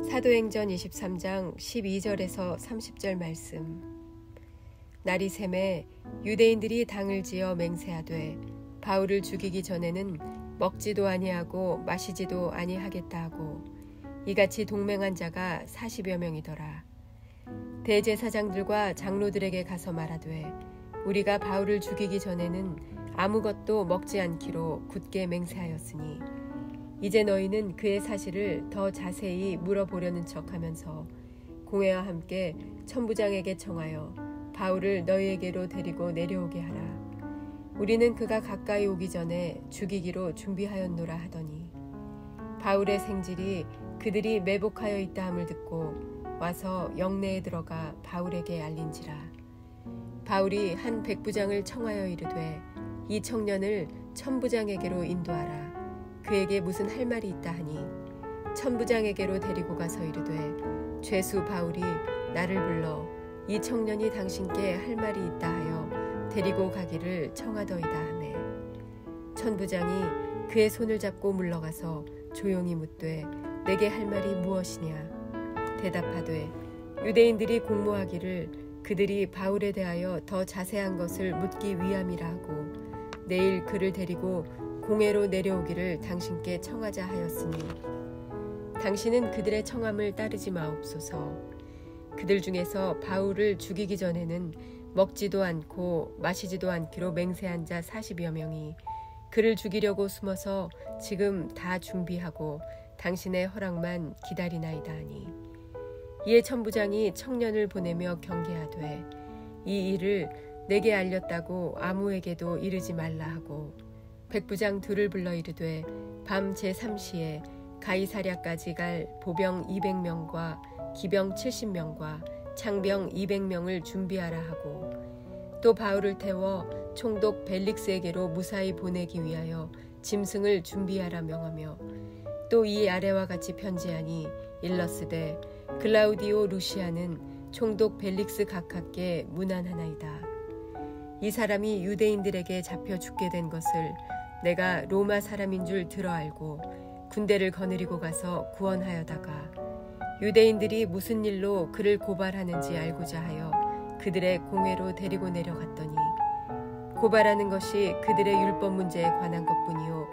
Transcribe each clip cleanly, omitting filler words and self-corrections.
사도행전 23장 12절에서 30절 말씀. 날이 샘에 유대인들이 당을 지어 맹세하되 바울을 죽이기 전에는 먹지도 아니하고 마시지도 아니하겠다 하고 이같이 동맹한 자가 40여 명이더라. 대제사장들과 장로들에게 가서 말하되 우리가 바울을 죽이기 전에는 아무것도 먹지 않기로 굳게 맹세하였으니 이제 너희는 그의 사실을 더 자세히 물어보려는 척하면서 공회와 함께 천부장에게 청하여 바울을 너희에게로 데리고 내려오게 하라. 우리는 그가 가까이 오기 전에 죽이기로 준비하였노라 하더니 바울의 생질이 그들이 매복하여 있다 함을 듣고 와서 영내에 들어가 바울에게 알린지라. 바울이 한 백부장을 청하여 이르되 이 청년을 천부장에게로 인도하라. 그에게 무슨 할 말이 있다 하니 천부장에게로 데리고 가서 이르되 죄수 바울이 나를 불러 이 청년이 당신께 할 말이 있다 하여 데리고 가기를 청하더이다 하매 천부장이 그의 손을 잡고 물러가서 조용히 묻되 내게 할 말이 무엇이냐. 대답하되 유대인들이 공모하기를 그들이 바울에 대하여 더 자세한 것을 묻기 위함이라 하고 내일 그를 데리고 공회로 내려오기를 당신께 청하자 하였으니 당신은 그들의 청함을 따르지 마옵소서. 그들 중에서 바울을 죽이기 전에는 먹지도 않고 마시지도 않기로 맹세한 자 40여 명이 그를 죽이려고 숨어서 지금 다 준비하고 당신의 허락만 기다리나이다 하니 이에 천부장이 청년을 보내며 경계하되 이 일을 내게 알렸다고 아무에게도 이르지 말라 하고 백부장 둘을 불러 이르되 밤 제3시에 가이사랴까지 갈 보병 200명과 기병 70명과 창병 200명을 준비하라 하고 또 바울을 태워 총독 벨릭스에게로 무사히 보내기 위하여 짐승을 준비하라 명하며 또 이 아래와 같이 편지하니 일러스되 글라우디오 루시아는 총독 벨릭스 각하께 문안하나이다. 이 사람이 유대인들에게 잡혀 죽게 된 것을 내가 로마 사람인 줄 들어 알고 군대를 거느리고 가서 구원하여다가 유대인들이 무슨 일로 그를 고발하는지 알고자 하여 그들의 공회로 데리고 내려갔더니 고발하는 것이 그들의 율법 문제에 관한 것뿐이요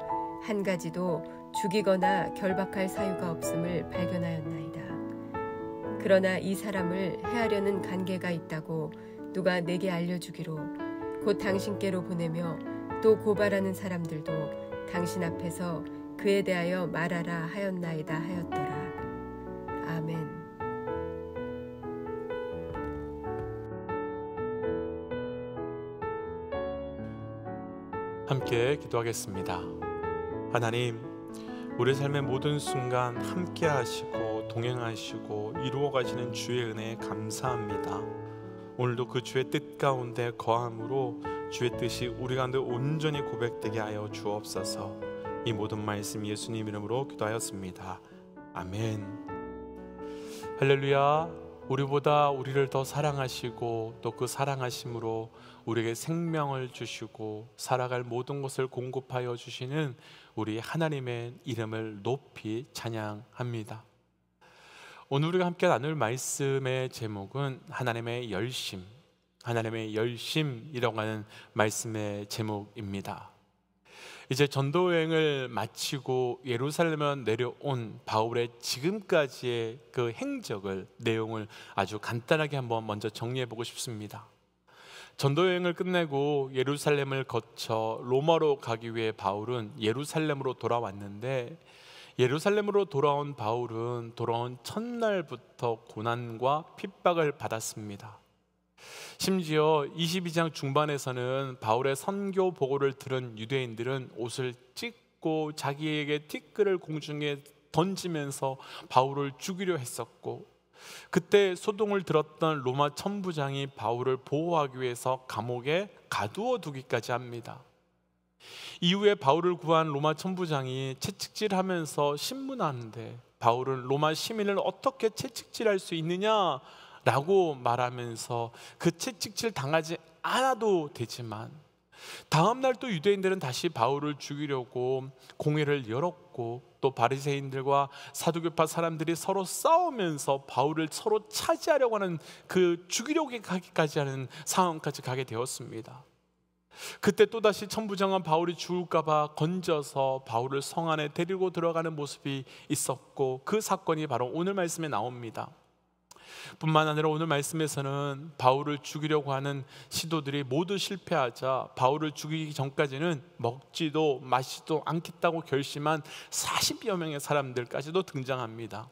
한 가지도 죽이거나 결박할 사유가 없음을 발견하였나이다. 그러나 이 사람을 해하려는 관계가 있다고 누가 내게 알려주기로 곧 당신께로 보내며 또 고발하는 사람들도 당신 앞에서 그에 대하여 말하라 하였나이다 하였더라. 아멘. 함께 기도하겠습니다. 하나님, 우리 삶의 모든 순간 함께 하시고 동행하시고 이루어 가시는 주의 은혜에 감사합니다. 오늘도 그 주의 뜻 가운데 거함으로 주의 뜻이 우리 가운데 온전히 고백되게 하여 주옵소서. 이 모든 말씀 예수님 이름으로 기도하였습니다. 아멘. 할렐루야. 우리보다 우리를 더 사랑하시고 또 그 사랑하심으로 우리에게 생명을 주시고 살아갈 모든 것을 공급하여 주시는 우리 하나님의 이름을 높이 찬양합니다. 오늘 우리가 함께 나눌 말씀의 제목은 하나님의 열심, 하나님의 열심이라고 하는 말씀의 제목입니다. 이제 전도여행을 마치고 예루살렘에 내려온 바울의 지금까지의 그 행적을, 내용을 아주 간단하게 한번 먼저 정리해 보고 싶습니다. 전도여행을 끝내고 예루살렘을 거쳐 로마로 가기 위해 바울은 예루살렘으로 돌아왔는데 예루살렘으로 돌아온 바울은 돌아온 첫날부터 고난과 핍박을 받았습니다. 심지어 22장 중반에서는 바울의 선교 보고를 들은 유대인들은 옷을 찢고 자기에게 티끌을 공중에 던지면서 바울을 죽이려 했었고, 그때 소동을 들었던 로마 천부장이 바울을 보호하기 위해서 감옥에 가두어 두기까지 합니다. 이후에 바울을 구한 로마 천부장이 채찍질하면서 신문하는데 바울은 로마 시민을 어떻게 채찍질할 수 있느냐 라고 말하면서 그 채찍질 당하지 않아도 되지만 다음 날 또 유대인들은 다시 바울을 죽이려고 공회를 열었고, 또 바리새인들과 사두개파 사람들이 서로 싸우면서 바울을 서로 차지하려고 하는, 그 죽이려고 하기까지 하는 상황까지 가게 되었습니다. 그때 또다시 천부장은 바울이 죽을까 봐 건져서 바울을 성 안에 데리고 들어가는 모습이 있었고, 그 사건이 바로 오늘 말씀에 나옵니다. 뿐만 아니라 오늘 말씀에서는 바울을 죽이려고 하는 시도들이 모두 실패하자 바울을 죽이기 전까지는 먹지도 마시지도 않겠다고 결심한 40여 명의 사람들까지도 등장합니다.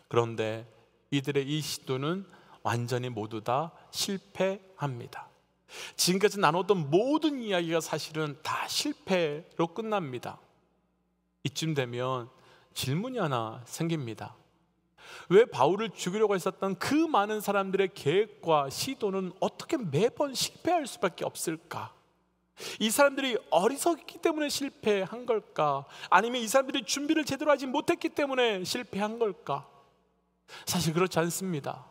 그런데 이들의 이 시도는 완전히 모두 다 실패합니다. 지금까지 나눴던 모든 이야기가 사실은 다 실패로 끝납니다. 이쯤 되면 질문이 하나 생깁니다. 왜 바울을 죽이려고 했었던 그 많은 사람들의 계획과 시도는 어떻게 매번 실패할 수밖에 없을까? 이 사람들이 어리석기 때문에 실패한 걸까? 아니면 이 사람들이 준비를 제대로 하지 못했기 때문에 실패한 걸까? 사실 그렇지 않습니다.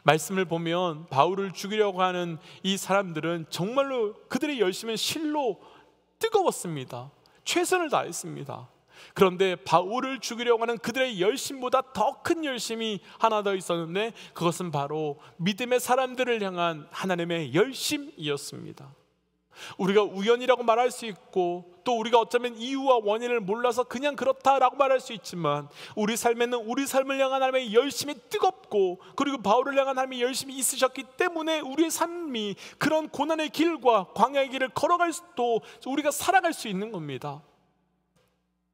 말씀을 보면 바울을 죽이려고 하는 이 사람들은 정말로 그들의 열심은 실로 뜨거웠습니다. 최선을 다했습니다. 그런데 바울을 죽이려고 하는 그들의 열심보다 더 큰 열심이 하나 더 있었는데, 그것은 바로 믿음의 사람들을 향한 하나님의 열심이었습니다. 우리가 우연이라고 말할 수 있고, 또 우리가 어쩌면 이유와 원인을 몰라서 그냥 그렇다라고 말할 수 있지만, 우리 삶에는 우리 삶을 향한 하나님의 열심이 뜨겁고, 그리고 바울을 향한 하나님의 열심이 있으셨기 때문에 우리의 삶이 그런 고난의 길과 광야의 길을 걸어갈 수도, 우리가 살아갈 수 있는 겁니다.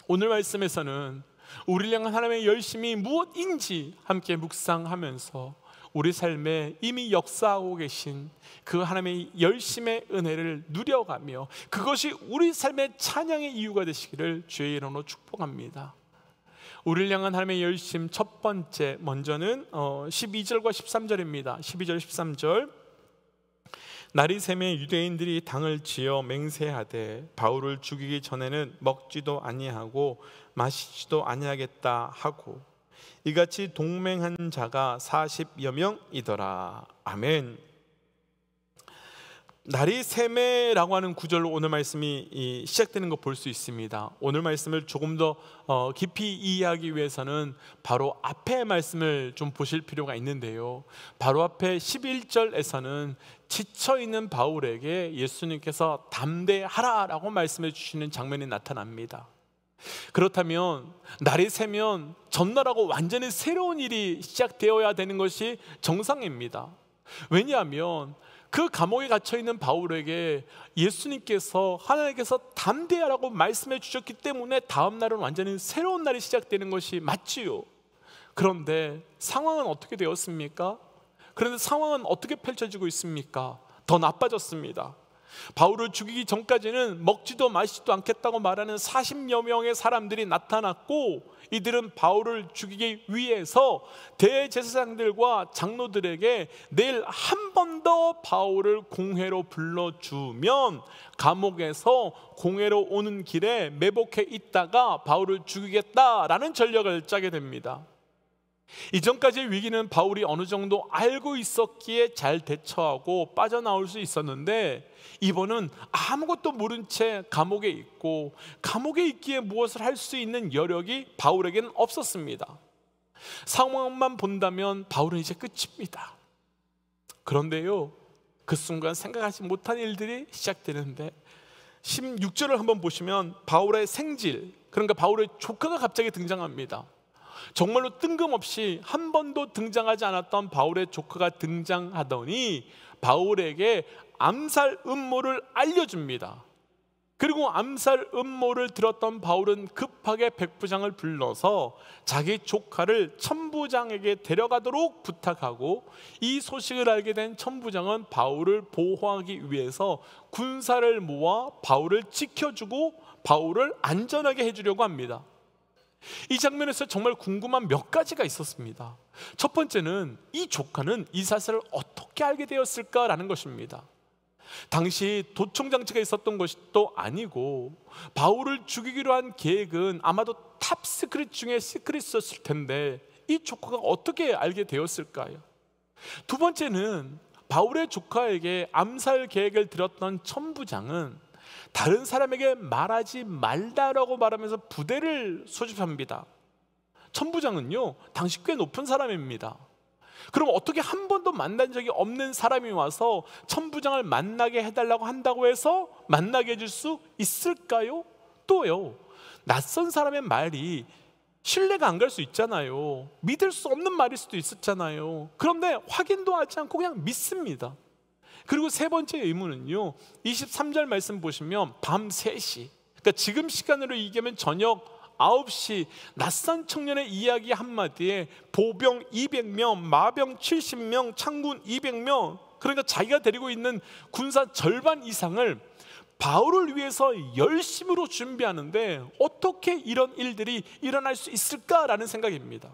오늘 말씀에서는 우리를 향한 하나님의 열심이 무엇인지 함께 묵상하면서 우리 삶에 이미 역사하고 계신 그 하나님의 열심의 은혜를 누려가며 그것이 우리 삶의 찬양의 이유가 되시기를 주의 이름으로 축복합니다. 우리를 향한 하나님의 열심, 첫 번째 먼저는 12절과 13절입니다. 12절 13절. 날이 새매 유대인들이 당을 지어 맹세하되 바울을 죽이기 전에는 먹지도 아니하고 마시지도 아니하겠다 하고, 이같이 동맹한 자가 40여 명이더라. 아멘. 날이 새매라고 하는 구절로 오늘 말씀이 시작되는 거 볼 수 있습니다. 오늘 말씀을 조금 더 깊이 이해하기 위해서는 바로 앞에 말씀을 좀 보실 필요가 있는데요, 바로 앞에 11절에서는 지쳐있는 바울에게 예수님께서 담대하라라고 말씀해 주시는 장면이 나타납니다. 그렇다면 날이 새면 전날하고 완전히 새로운 일이 시작되어야 되는 것이 정상입니다. 왜냐하면 그 감옥에 갇혀있는 바울에게 예수님께서, 하나님께서 담대하라고 말씀해 주셨기 때문에 다음 날은 완전히 새로운 날이 시작되는 것이 맞지요. 그런데 상황은 어떻게 되었습니까? 그런데 상황은 어떻게 펼쳐지고 있습니까? 더 나빠졌습니다. 바울을 죽이기 전까지는 먹지도 마시지도 않겠다고 말하는 40여 명의 사람들이 나타났고, 이들은 바울을 죽이기 위해서 대제사장들과 장로들에게 내일 한 번 더 바울을 공회로 불러주면 감옥에서 공회로 오는 길에 매복해 있다가 바울을 죽이겠다라는 전략을 짜게 됩니다. 이전까지의 위기는 바울이 어느 정도 알고 있었기에 잘 대처하고 빠져나올 수 있었는데, 이번은 아무것도 모른 채 감옥에 있고, 감옥에 있기에 무엇을 할 수 있는 여력이 바울에게는 없었습니다. 상황만 본다면 바울은 이제 끝입니다. 그런데요, 그 순간 생각하지 못한 일들이 시작되는데, 16절을 한번 보시면 바울의 생질, 그러니까 바울의 조카가 갑자기 등장합니다. 정말로 뜬금없이 한 번도 등장하지 않았던 바울의 조카가 등장하더니 바울에게 암살 음모를 알려줍니다. 그리고 암살 음모를 들었던 바울은 급하게 백부장을 불러서 자기 조카를 천부장에게 데려가도록 부탁하고, 이 소식을 알게 된 천부장은 바울을 보호하기 위해서 군사를 모아 바울을 지켜주고 바울을 안전하게 해주려고 합니다. 이 장면에서 정말 궁금한 몇 가지가 있었습니다. 첫 번째는 이 조카는 이 사실을 어떻게 알게 되었을까라는 것입니다. 당시 도청장치가 있었던 것도 아니고, 바울을 죽이기로 한 계획은 아마도 탑 시크릿 중에 시크릿이었을 텐데 이 조카가 어떻게 알게 되었을까요? 두 번째는 바울의 조카에게 암살 계획을 들었던 천부장은 다른 사람에게 말하지 말라라고 말하면서 부대를 소집합니다. 천부장은요, 당시 꽤 높은 사람입니다. 그럼 어떻게 한 번도 만난 적이 없는 사람이 와서 천부장을 만나게 해달라고 한다고 해서 만나게 해줄 수 있을까요? 또요, 낯선 사람의 말이 신뢰가 안 갈 수 있잖아요. 믿을 수 없는 말일 수도 있었잖아요. 그런데 확인도 하지 않고 그냥 믿습니다. 그리고 세 번째 의문은요, 23절 말씀 보시면 밤 3시, 그러니까 지금 시간으로 얘기하면 저녁 9시, 낯선 청년의 이야기 한마디에 보병 200명, 마병 70명, 창군 200명, 그러니까 자기가 데리고 있는 군사 절반 이상을 바울을 위해서 열심으로 준비하는데 어떻게 이런 일들이 일어날 수 있을까라는 생각입니다.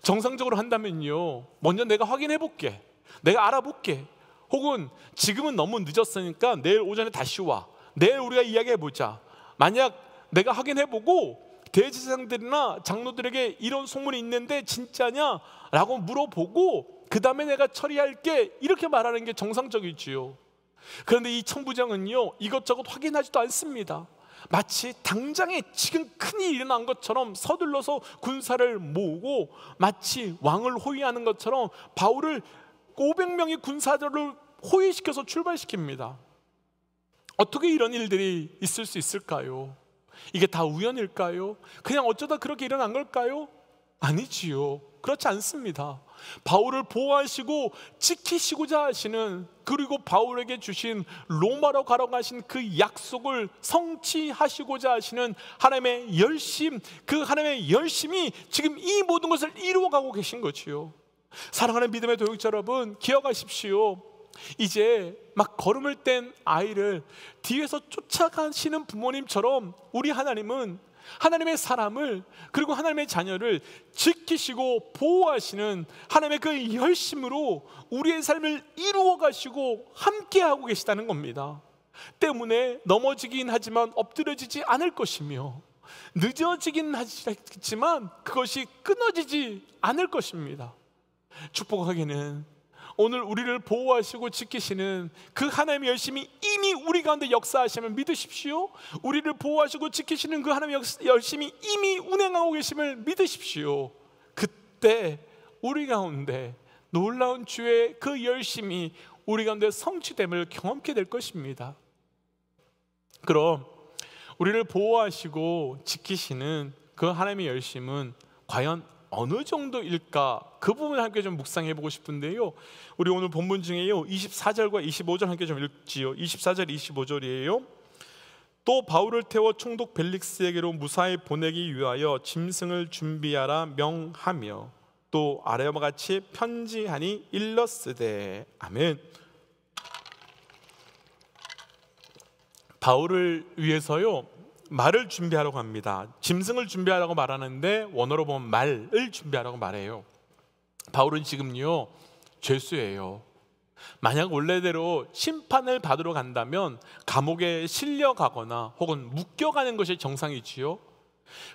정상적으로 한다면요, 먼저 내가 확인해 볼게, 내가 알아볼게, 혹은 지금은 너무 늦었으니까 내일 오전에 다시 와, 내일 우리가 이야기해보자. 만약 내가 확인해보고 대제사장들이나 장로들에게 이런 소문이 있는데 진짜냐? 라고 물어보고 그 다음에 내가 처리할게, 이렇게 말하는 게 정상적이지요. 그런데 이 천부장은요, 이것저것 확인하지도 않습니다. 마치 당장에 지금 큰일이 일어난 것처럼 서둘러서 군사를 모으고 마치 왕을 호위하는 것처럼 바울을 500명의 군사들을 호위시켜서 출발시킵니다. 어떻게 이런 일들이 있을 수 있을까요? 이게 다 우연일까요? 그냥 어쩌다 그렇게 일어난 걸까요? 아니지요. 그렇지 않습니다. 바울을 보호하시고 지키시고자 하시는, 그리고 바울에게 주신 로마로 가라고 하신 그 약속을 성취하시고자 하시는 하나님의 열심, 그 하나님의 열심이 지금 이 모든 것을 이루어가고 계신 거지요. 사랑하는 믿음의 도역자 여러분, 기억하십시오. 이제 막 걸음을 뗀 아이를 뒤에서 쫓아가시는 부모님처럼 우리 하나님은 하나님의 사람을, 그리고 하나님의 자녀를 지키시고 보호하시는 하나님의 그 열심으로 우리의 삶을 이루어 가시고 함께하고 계시다는 겁니다. 때문에 넘어지긴 하지만 엎드려지지 않을 것이며, 늦어지긴 하지만 그것이 끊어지지 않을 것입니다. 축복하기는 오늘 우리를 보호하시고 지키시는 그 하나님의 열심이 이미 우리 가운데 역사하심을 믿으십시오. 우리를 보호하시고 지키시는 그 하나님의 열심이 이미 운행하고 계심을 믿으십시오. 그때 우리 가운데 놀라운 주의 그 열심이 우리 가운데 성취됨을 경험케 될 것입니다. 그럼 우리를 보호하시고 지키시는 그 하나님의 열심은 과연 어느 정도일까? 그 부분을 함께 좀 묵상해 보고 싶은데요, 우리 오늘 본문 중에요 24절과 25절 함께 좀 읽지요. 24절 25절이에요. 또 바울을 태워 총독 벨릭스에게로 무사히 보내기 위하여 짐승을 준비하라 명하며 또 아래와 같이 편지하니 일렀으되. 아멘. 바울을 위해서요 말을 준비하라고 합니다. 짐승을 준비하라고 말하는데 원어로 보면 말을 준비하라고 말해요. 바울은 지금요 죄수예요. 만약 원래대로 심판을 받으러 간다면 감옥에 실려가거나 혹은 묶여가는 것이 정상이지요.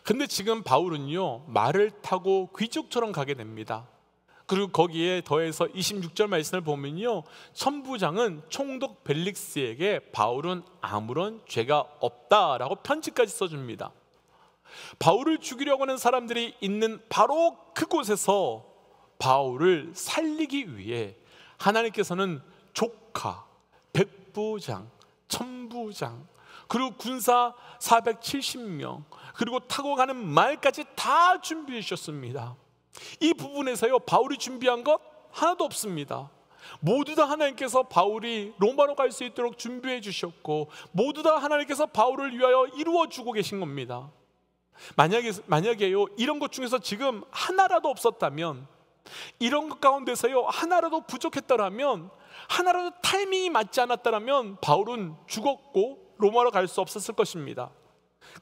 근데 지금 바울은요 말을 타고 귀족처럼 가게 됩니다. 그리고 거기에 더해서 26절 말씀을 보면요, 천부장은 총독 벨릭스에게 바울은 아무런 죄가 없다라고 편지까지 써줍니다. 바울을 죽이려고 하는 사람들이 있는 바로 그곳에서 바울을 살리기 위해 하나님께서는 조카, 백부장, 천부장, 그리고 군사 470명, 그리고 타고 가는 말까지 다 준비해 주셨습니다. 이 부분에서요 바울이 준비한 것 하나도 없습니다. 모두 다 하나님께서 바울이 로마로 갈 수 있도록 준비해 주셨고, 모두 다 하나님께서 바울을 위하여 이루어 주고 계신 겁니다. 만약에요 이런 것 중에서 지금 하나라도 없었다면, 이런 것 가운데서요 하나라도 부족했더라면, 하나라도 타이밍이 맞지 않았더라면 바울은 죽었고 로마로 갈 수 없었을 것입니다.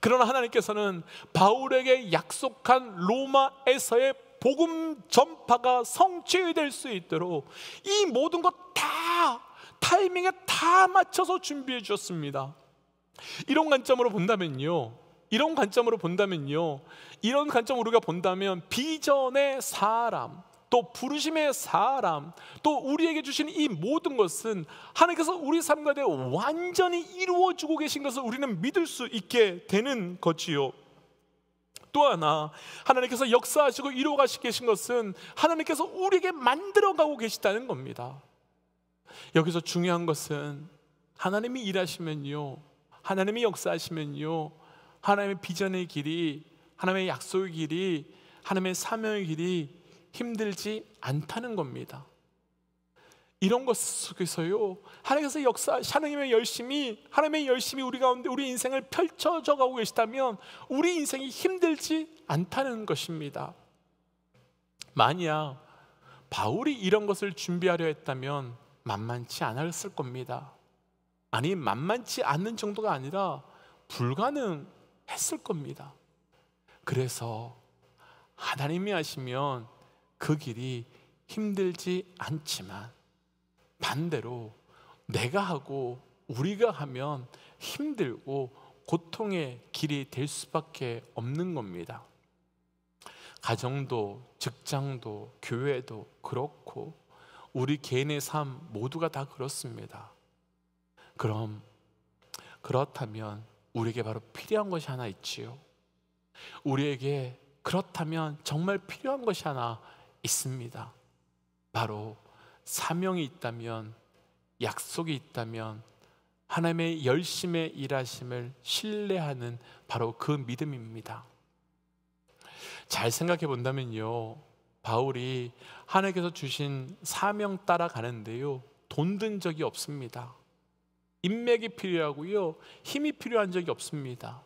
그러나 하나님께서는 바울에게 약속한 로마에서의 복음 전파가 성취될 수 있도록 이 모든 것 다 타이밍에 다 맞춰서 준비해 주셨습니다. 이런 관점으로 본다면요, 이런 관점으로 우리가 본다면 비전의 사람, 또 부르심의 사람, 또 우리에게 주신 이 모든 것은 하나님께서 우리 삶 가운데 완전히 이루어주고 계신 것을 우리는 믿을 수 있게 되는 거지요. 또 하나, 하나님께서 역사하시고 이루어가시고 계신 것은 하나님께서 우리에게 만들어가고 계시다는 겁니다. 여기서 중요한 것은 하나님이 일하시면요, 하나님이 역사하시면요, 하나님의 비전의 길이, 하나님의 약속의 길이, 하나님의 사명의 길이 힘들지 않다는 겁니다. 이런 것 속에서요, 하나님께서 하나님의 열심히 우리 가운데 우리 인생을 펼쳐져 가고 계시다면 우리 인생이 힘들지 않다는 것입니다. 만약 바울이 이런 것을 준비하려 했다면 만만치 않았을 겁니다. 아니, 만만치 않는 정도가 아니라 불가능했을 겁니다. 그래서 하나님이 하시면 그 길이 힘들지 않지만 반대로 내가 하고 우리가 하면 힘들고 고통의 길이 될 수밖에 없는 겁니다. 가정도, 직장도, 교회도 그렇고 우리 개인의 삶 모두가 다 그렇습니다. 그렇다면 우리에게 바로 필요한 것이 하나 있지요. 우리에게 그렇다면 정말 필요한 것이 하나 있습니다. 바로 사명이 있다면, 약속이 있다면, 하나님의 열심히 일하심을 신뢰하는 바로 그 믿음입니다. 잘 생각해 본다면요, 바울이 하나님께서 주신 사명 따라가는데요, 돈 든 적이 없습니다. 인맥이 필요하고요, 힘이 필요한 적이 없습니다.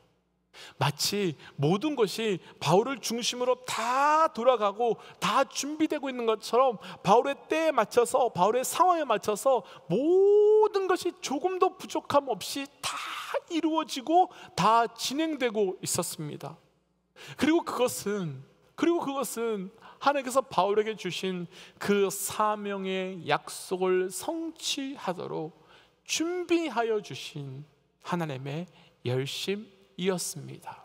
마치 모든 것이 바울을 중심으로 다 돌아가고 다 준비되고 있는 것처럼 바울의 때에 맞춰서, 바울의 상황에 맞춰서 모든 것이 조금도 부족함 없이 다 이루어지고 다 진행되고 있었습니다. 그리고 그것은 하나님께서 바울에게 주신 그 사명의 약속을 성취하도록 준비하여 주신 하나님의 열심이었습니다.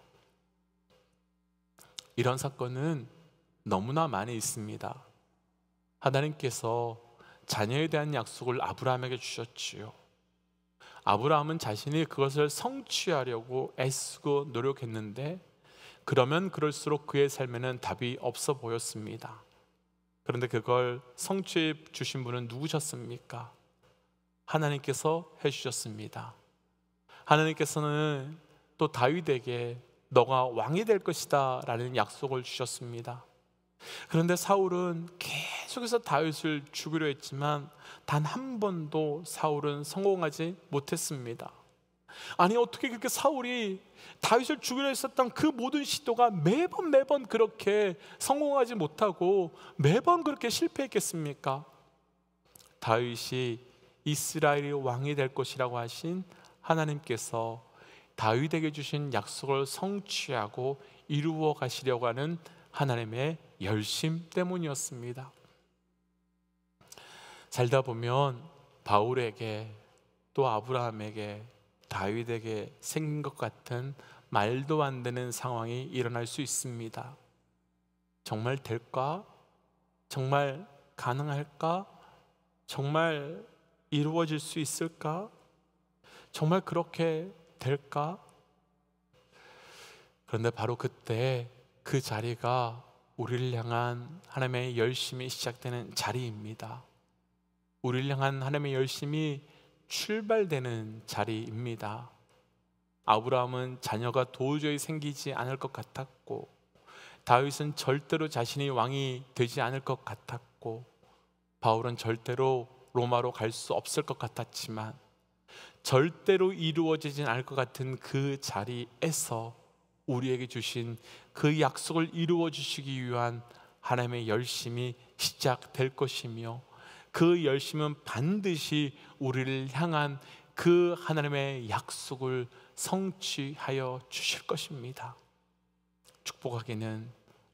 이런 사건은 너무나 많이 있습니다. 하나님께서 자녀에 대한 약속을 아브라함에게 주셨지요. 아브라함은 자신이 그것을 성취하려고 애쓰고 노력했는데 그러면 그럴수록 그의 삶에는 답이 없어 보였습니다. 그런데 그걸 성취해 주신 분은 누구셨습니까? 하나님께서 해주셨습니다. 하나님께서는 또 다윗에게 너가 왕이 될 것이다 라는 약속을 주셨습니다. 그런데 사울은 계속해서 다윗을 죽이려 했지만 단 한 번도 사울은 성공하지 못했습니다. 아니, 어떻게 그렇게 사울이 다윗을 죽이려 했었던 그 모든 시도가 매번 그렇게 성공하지 못하고 매번 그렇게 실패했겠습니까? 다윗이 이스라엘의 왕이 될 것이라고 하신 하나님께서 다윗에게 주신 약속을 성취하고 이루어 가시려고 하는 하나님의 열심 때문이었습니다. 살다 보면 바울에게, 또 아브라함에게, 다윗에게 생긴 것 같은 말도 안 되는 상황이 일어날 수 있습니다. 정말 될까? 정말 가능할까? 정말 이루어질 수 있을까? 정말 그렇게 될까? 그런데 바로 그때 그 자리가 우리를 향한 하나님의 열심이 시작되는 자리입니다. 우리를 향한 하나님의 열심이 출발되는 자리입니다. 아브라함은 자녀가 도저히 생기지 않을 것 같았고, 다윗은 절대로 자신이 왕이 되지 않을 것 같았고, 바울은 절대로 로마로 갈 수 없을 것 같았지만 절대로 이루어지진 않을 것 같은 그 자리에서 우리에게 주신 그 약속을 이루어 주시기 위한 하나님의 열심이 시작될 것이며, 그 열심은 반드시 우리를 향한 그 하나님의 약속을 성취하여 주실 것입니다. 축복하기는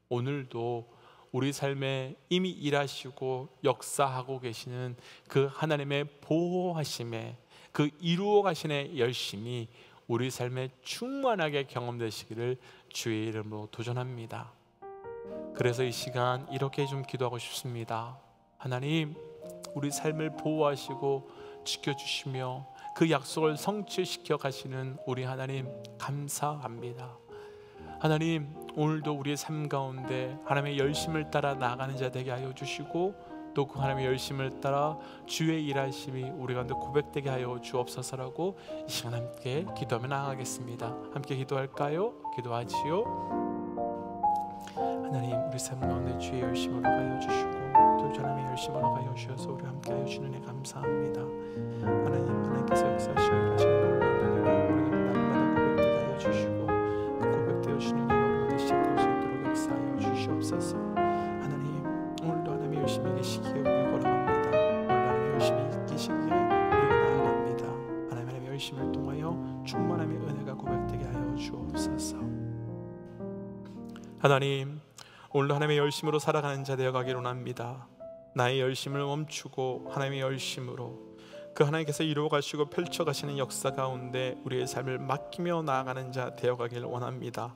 오늘도 우리 삶에 이미 일하시고 역사하고 계시는 그 하나님의 보호하심에, 그 이루어 가시는 열심이 우리 삶에 충만하게 경험되시기를 주의 이름으로 도전합니다. 그래서 이 시간 이렇게 좀 기도하고 싶습니다. 하나님, 우리 삶을 보호하시고 지켜주시며 그 약속을 성취시켜 가시는 우리 하나님 감사합니다. 하나님, 오늘도 우리의 삶 가운데 하나님의 열심을 따라 나아가는 자 되게 하여 주시고, 또 그 하나님의 열심을 따라 주의 일하심이 우리 가운데 고백되게 하여 주옵소서라고 이 시간 함께 기도하며 나아가겠습니다. 함께 기도할까요? 기도하지요. 하나님, 우리 삶 가운데 주의 열심을 가여 주시고 또 하나님의 열심을 가여 주셔서 우리 함께 하여 주시는 애 감사합니다. 하나님께서 역사하시고 일하시는 놀라운 은혜가 우리가 날마다 고백되게 하여 주시고, 그 고백되어 주시는 은혜가 우리 가운데 시작될 수 있도록 역사하여 주시옵소서. 하나님, 오늘도 하나님의 열심히 계시기에 우리가 걸어갑니다. 오늘도 하나님의 열심히 계시기에 우리가 나아갑니다. 하나님의 열심을 통하여 충만함의 은혜가 고백되게 하여 주옵소서. 하나님, 오늘도 하나님의 열심으로 살아가는 자 되어가기를 원합니다. 나의 열심을 멈추고 하나님의 열심으로 그 하나님께서 이루어가시고 펼쳐가시는 역사 가운데 우리의 삶을 맡기며 나아가는 자 되어가기를 원합니다.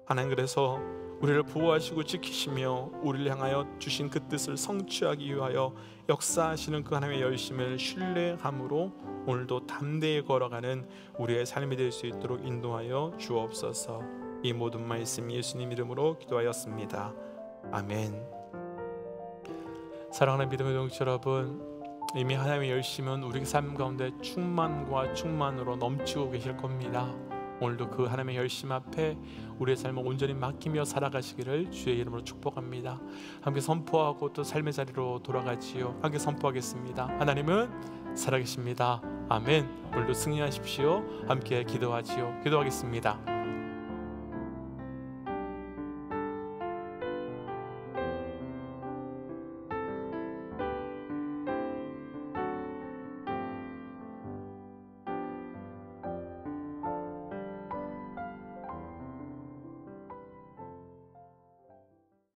하나님, 그래서 우리를 보호하시고 지키시며 우리를 향하여 주신 그 뜻을 성취하기 위하여 역사하시는 그 하나님의 열심을 신뢰함으로 오늘도 담대히 걸어가는 우리의 삶이 될 수 있도록 인도하여 주옵소서. 이 모든 말씀 예수님 이름으로 기도하였습니다. 아멘. 사랑하는 믿음의 동지 여러분, 이미 하나님의 열심은 우리 삶 가운데 충만과 충만으로 넘치고 계실 겁니다. 오늘도 그 하나님의 열심 앞에 우리의 삶을 온전히 맡기며 살아가시기를 주의 이름으로 축복합니다. 함께 선포하고 또 삶의 자리로 돌아가지요. 함께 선포하겠습니다. 하나님은 살아계십니다. 아멘. 오늘도 승리하십시오. 함께 기도하지요. 기도하겠습니다.